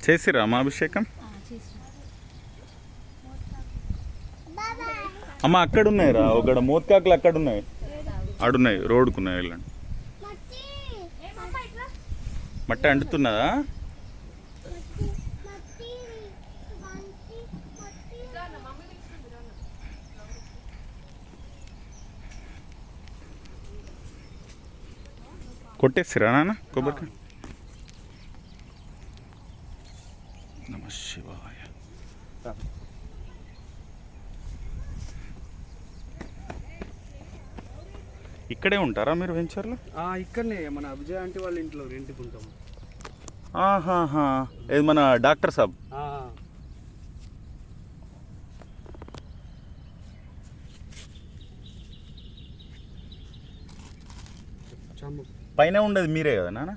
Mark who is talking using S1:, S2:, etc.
S1: చేసిరా అమ్మ అభిషేకం? అమ్మ అక్కడ ఉన్నాయి రా, ఒక మోత్కాకులు అక్కడ ఉన్నాయి, ఆడున్నాయి, రోడ్డుకున్నాయి. వెళ్ళండి. మట్టి అంటుతున్నదా? కొట్టేసిరా నాన్న కొబ్బరికాయ? నమ శివాయ. ఇక్కడే ఉంటారా మీరు వెంచర్లో?
S2: ఇక్కడనే మన అభిజయ్ అంటే వాళ్ళ ఇంట్లో రెంట్కి ఉంటాము.
S1: ఆహాహా, ఇది మన డాక్టర్ సాబ్. పైన ఉండదు మీరే కదా నాన్న?